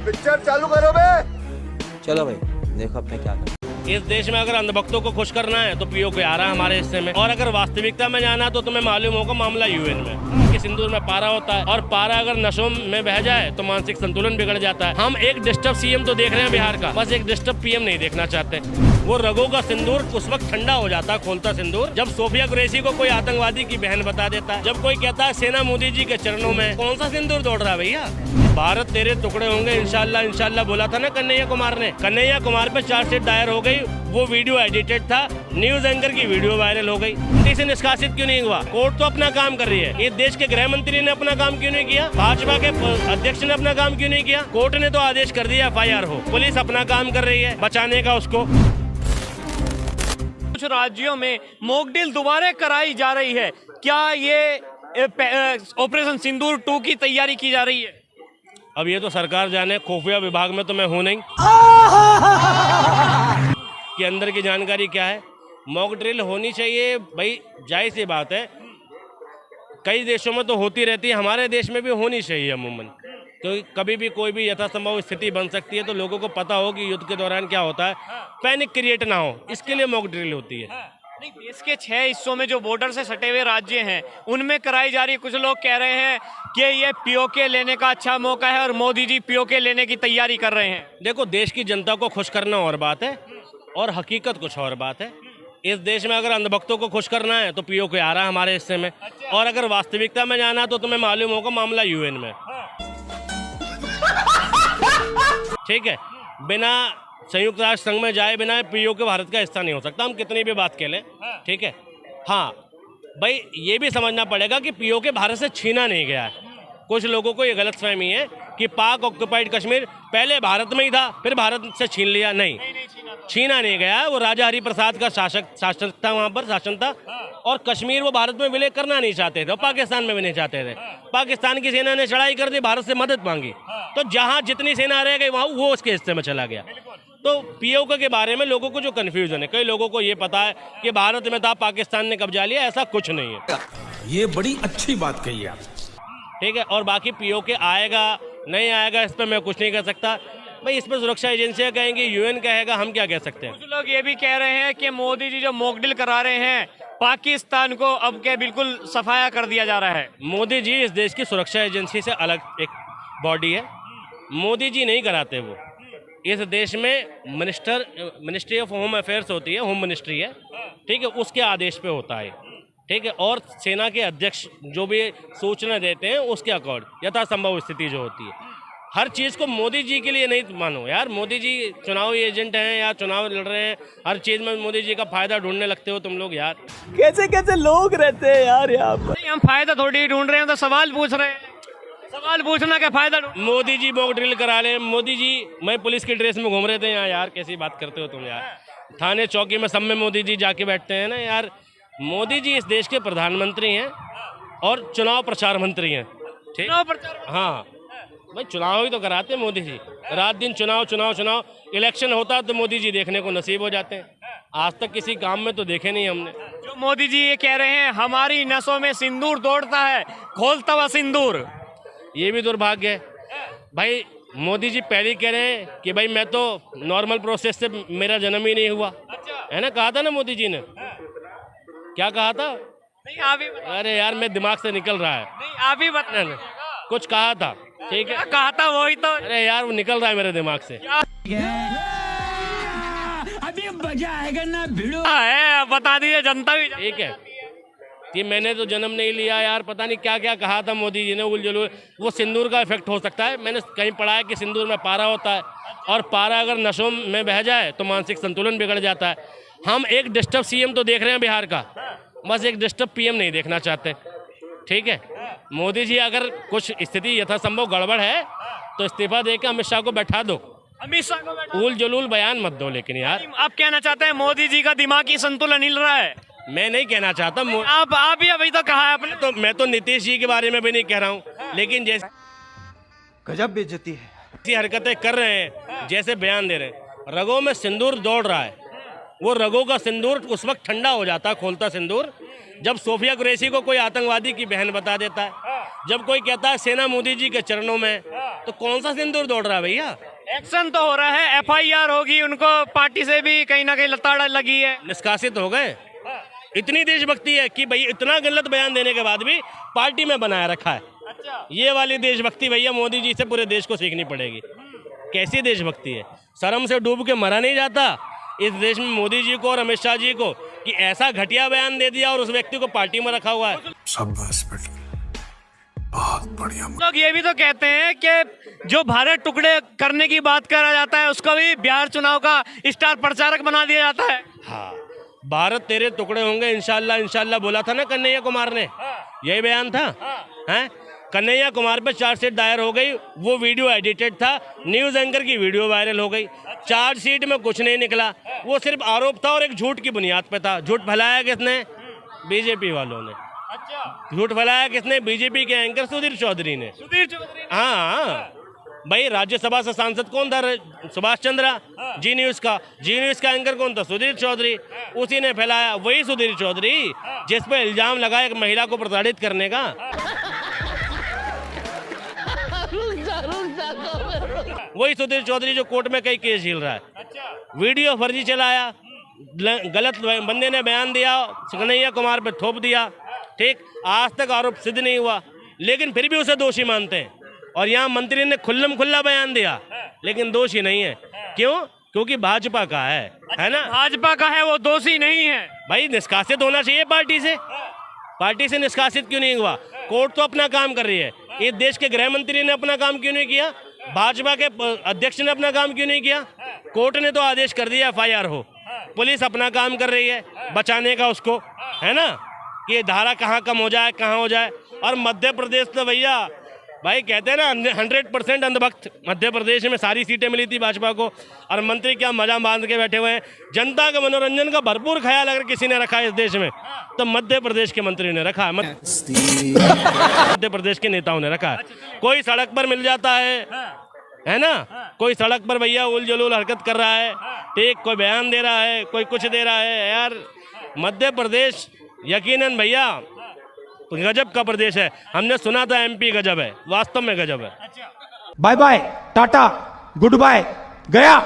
Picture चालू करो बे। चलो भाई देखो अब मैं क्या करूं। इस देश में अगर अंधभक्तों को खुश करना है तो पीओके आ रहा है हमारे हिस्से में, और अगर वास्तविकता में जाना तो तुम्हें मालूम होगा मामला यूएन में कि सिंदूर में पारा होता है, और पारा अगर नशों में बह जाए तो मानसिक संतुलन बिगड़ जाता है। हम एक डिस्टर्ब सीएम तो देख रहे हैं बिहार का, बस एक डिस्टर्ब पीएम नहीं देखना चाहते। वो रगों का सिंदूर उस वक्त ठंडा हो जाता है, खोलता सिंदूर, जब सोफिया कुरैशी को कोई आतंकवादी की बहन बता देता है, जब कोई कहता है सेना मोदी जी के चरणों में। कौन सा सिंदूर दौड़ रहा है भैया? भारत तेरे टुकड़े होंगे इंशाल्लाह इंशाल्लाह बोला था ना कन्हैया कुमार ने। कन्हैया कुमार पे चार्जशीट दायर हो गई, वो वीडियो एडिटेड था, न्यूज एंकर की वीडियो वायरल हो गई। इसे निष्कासित क्यों नहीं हुआ? कोर्ट तो अपना काम कर रही है। इस देश के गृह मंत्री ने अपना काम क्यों नहीं किया? भाजपा के अध्यक्ष ने अपना काम क्यों नहीं किया? कोर्ट ने तो आदेश कर दिया FIR हो। पुलिस अपना काम कर रही है बचाने का उसको। कुछ राज्यों में मॉकड्रिल दोबारा कराई जा रही है, क्या ये ऑपरेशन सिंदूर 2 की तैयारी की जा रही है? अब ये तो सरकार जाने, खुफिया विभाग में तो मैं हूं नहीं कि अंदर की जानकारी क्या है। मॉक ड्रिल होनी चाहिए भाई, जायज़ सी बात है, कई देशों में तो होती रहती है, हमारे देश में भी होनी चाहिए अमूमन, क्योंकि कभी भी कोई भी यथासंभव स्थिति बन सकती है, तो लोगों को पता हो कि युद्ध के दौरान क्या होता है, पैनिक क्रिएट ना हो, इसके लिए मॉक ड्रिल होती है। नहीं, देश के 6 हिस्सों में जो बॉर्डर से सटे हुए राज्य हैं उनमें कराई जा रही है। कुछ लोग कह रहे हैं कि ये पीओके लेने का अच्छा मौका है और मोदी जी पीओके लेने की तैयारी कर रहे हैं। देखो, देश की जनता को खुश करना और बात है और हकीकत कुछ और बात है। इस देश में अगर अंधभक्तों को खुश करना है तो पीओके आ रहा है हमारे हिस्से में, और अगर वास्तविकता में जाना तो तुम्हें मालूम होगा मामला यूएन में। ठीक है, बिना संयुक्त राष्ट्र संघ में जाए बिना पीओके भारत का हिस्सा नहीं हो सकता, हम कितनी भी बात कह लें। ठीक है, हाँ भाई ये भी समझना पड़ेगा कि पीओके भारत से छीना नहीं गया है। कुछ लोगों को ये गलतफहमी है कि पाक ऑक्युपाइड कश्मीर पहले भारत में ही था फिर भारत से छीन लिया। नहीं, छीना नहीं गया, वो राजा हरिप्रसाद का शासक था, वहाँ पर शासन था, और कश्मीर वो भारत में विलय करना नहीं चाहते थे और पाकिस्तान में भी नहीं चाहते थे। पाकिस्तान की सेना ने चढ़ाई कर दी, भारत से मदद मांगी, तो जहाँ जितनी सेना रह गई वहाँ वो उसके हिस्से में चला गया। तो पीओके के बारे में लोगों को जो कन्फ्यूजन है, कई लोगों को ये पता है कि भारत में था पाकिस्तान ने कब्जा लिया, ऐसा कुछ नहीं है। ये बड़ी अच्छी बात कही आप। ठीक है, और बाकी पीओके आएगा नहीं आएगा इस पर मैं कुछ नहीं कह सकता भाई, इस पर सुरक्षा एजेंसियां कहेंगी, यूएन कहेगा, हम क्या कह सकते हैं। कुछ लोग ये भी कह रहे हैं कि मोदी जी जो मॉकड्रिल करा रहे हैं पाकिस्तान को अब के बिल्कुल सफाया कर दिया जा रहा है। मोदी जी इस देश की सुरक्षा एजेंसी से अलग एक बॉडी है, मोदी जी नहीं कराते। वो इस देश में मिनिस्ट्री ऑफ होम अफेयर्स होती है, होम मिनिस्ट्री है, ठीक है, उसके आदेश पे होता है। ठीक है, और सेना के अध्यक्ष जो भी सूचना देते हैं उसके अकॉर्डिंग यथासंभव स्थिति जो होती है। हर चीज़ को मोदी जी के लिए नहीं मानो यार, मोदी जी चुनावी एजेंट हैं या चुनाव लड़ रहे हैं, हर चीज़ में मोदी जी का फायदा ढूंढने लगते हो तुम लोग यार। कैसे कैसे लोग रहते हैं यार यहाँ पर। नहीं, हम फायदा थोड़ी ढूंढ रहे हैं, तो सवाल पूछ रहे हैं। सवाल पूछना क्या फायदा? मोदी जी मॉक ड्रिल करा ले, मोदी जी मैं पुलिस की ड्रेस में घूम रहे थे यहाँ यार, कैसी बात करते हो तुम यार। थाने चौकी में सब में मोदी जी जाके बैठते हैं ना यार। मोदी जी इस देश के प्रधानमंत्री हैं और चुनाव प्रचार मंत्री हैं। ठीक, हाँ भाई, चुनाव ही तो कराते हैं मोदी जी, रात दिन चुनाव चुनाव चुनाव। इलेक्शन होता तो मोदी जी देखने को नसीब हो जाते हैं, आज तक किसी काम में तो देखे नहीं हमने। जो मोदी जी ये कह रहे हैं हमारी नसों में सिंदूर दौड़ता है, खोलता हुआ सिंदूर, ये भी दुर्भाग्य है भाई। मोदी जी पहले कह रहे हैं कि भाई मैं तो नॉर्मल प्रोसेस से मेरा जन्म ही नहीं हुआ, है ना, कहा था ना मोदी जी ने। क्या कहा था? नहीं आप ही अरे यार मैं दिमाग से निकल रहा है। नहीं आप ही बता, कुछ कहा था, ठीक है, कहा था वही तो। अरे यार वो निकल रहा है मेरे दिमाग से। अभी मजा आएगा ना भिड़ो है, बता दीजिए जनता भी। ठीक है, कि मैंने तो जन्म नहीं लिया यार, पता नहीं क्या क्या कहा था मोदी जी ने, उलझुल। वो सिंदूर का इफेक्ट हो सकता है, मैंने कहीं पढ़ा है कि सिंदूर में पारा होता है, और पारा अगर नशों में बह जाए तो मानसिक संतुलन बिगड़ जाता है। हम एक डिस्टर्ब सीएम तो देख रहे हैं बिहार का, बस एक डिस्टर्ब पीएम नहीं देखना चाहते। ठीक है, मोदी जी अगर कुछ स्थिति यथासंभव गड़बड़ है तो इस्तीफा देकर अमित शाह को बैठा दो, अमित शाह को बैठा। उल जलूल बयान मत दो। लेकिन यार आप कहना चाहते हैं मोदी जी का दिमागी संतुलन हिल रहा है? मैं नहीं कहना चाहता, आप ही अभी तो कहा है आपने। तो मैं तो नीतीश जी के बारे में भी नहीं कह रहा हूँ, लेकिन जैसे गजब बेइज्जती है। ऐसी हरकतें कर रहे हैं, जैसे बयान दे रहे हैं, रगों में सिंदूर दौड़ रहा है, वो रगों का सिंदूर उस वक्त ठंडा हो जाता है, खोलता सिंदूर, जब सोफिया कुरैशी को कोई आतंकवादी की बहन बता देता है, जब कोई कहता है सेना मोदी जी के चरणों में, तो कौन सा सिंदूर दौड़ रहा है भैया? एक्शन तो हो रहा है, एफआईआर होगी, उनको पार्टी से भी कहीं ना कहीं लताड़ लगी है। निष्कासित हो गए। इतनी देशभक्ति है कि भाई इतना गलत बयान देने के बाद भी पार्टी में बनाया रखा है। अच्छा, ये वाली देशभक्ति भैया मोदी जी से पूरे देश को सीखनी पड़ेगी। कैसी देशभक्ति है? शर्म से डूब के मरा नहीं जाता इस देश में मोदी जी को और अमित शाह जी को कि ऐसा घटिया बयान दे दिया और उस व्यक्ति को पार्टी में रखा हुआ है। शाबाश बेटा, बहुत बढ़िया। लोग ये भी तो कहते हैं कि जो भारत टुकड़े करने की बात करा जाता है उसको भी बिहार चुनाव का स्टार प्रचारक बना दिया जाता है। हाँ, भारत तेरे टुकड़े होंगे इंशाल्लाह, इंशाल्लाह बोला था ना कन्हैया कुमार ने, यही बयान था। हैं? कन्हैया कुमार पे चार्जशीट दायर हो गई, वो वीडियो एडिटेड था, न्यूज एंकर की वीडियो वायरल हो गई। चार्जशीट में कुछ नहीं निकला, वो सिर्फ आरोप था और एक झूठ की बुनियाद पे था। झूठ फैलाया किसने? बीजेपी वालों ने। अच्छा, झूठ फैलाया किसने? बीजेपी के एंकर सुधीर चौधरी ने। सुधीर चौधरी। हाँ भाई, राज्यसभा से सांसद कौन था? सुभाष चंद्रा। जी न्यूज का एंकर कौन था? सुधीर चौधरी। उसी ने फैलाया, वही सुधीर चौधरी जिस पे इल्जाम लगा एक महिला को प्रताड़ित करने का। वही सुधीर चौधरी जो कोर्ट में कई केस झेल रहा है। वीडियो फर्जी चलाया, गलत बंदे ने बयान दिया, कन्हैया कुमार पे थोप दिया। ठीक, आज तक आरोप सिद्ध नहीं हुआ, लेकिन फिर भी उसे दोषी मानते हैं। और यहाँ मंत्री ने खुल्लम खुल्ला बयान दिया, लेकिन दोषी नहीं है। क्यों? क्योंकि भाजपा का है ना? भाजपा का है, वो दोषी नहीं है। भाई निष्कासित होना चाहिए पार्टी से निष्कासित क्यों नहीं हुआ? कोर्ट तो अपना काम कर रही है। इस देश के गृह मंत्री ने अपना काम क्यों नहीं किया? भाजपा के अध्यक्ष ने अपना काम क्यों नहीं किया? कोर्ट ने तो आदेश कर दिया एफआईआर हो। पुलिस अपना काम कर रही है बचाने का उसको, है ना, कि ये धारा कहाँ कम हो जाए, कहाँ हो जाए। और मध्य प्रदेश तो भैया भाई कहते हैं ना 100% अंधभक्त। मध्य प्रदेश में सारी सीटें मिली थी भाजपा को, और मंत्री क्या मजा बांध के बैठे हुए हैं। जनता के मनोरंजन का भरपूर ख्याल अगर किसी ने रखा है इस देश में तो मध्य प्रदेश के मंत्री ने रखा है, मध्य प्रदेश के नेताओं ने रखा है। कोई सड़क पर मिल जाता है ना, कोई सड़क पर भैया उल जलूल हरकत कर रहा है, ठीक, कोई बयान दे रहा है, कोई कुछ दे रहा है। यार मध्य प्रदेश यकीनन भैया गजब का प्रदेश है। हमने सुना था एमपी गजब है, वास्तव में गजब है। बाय बाय, टाटा, गुड बाय, गया।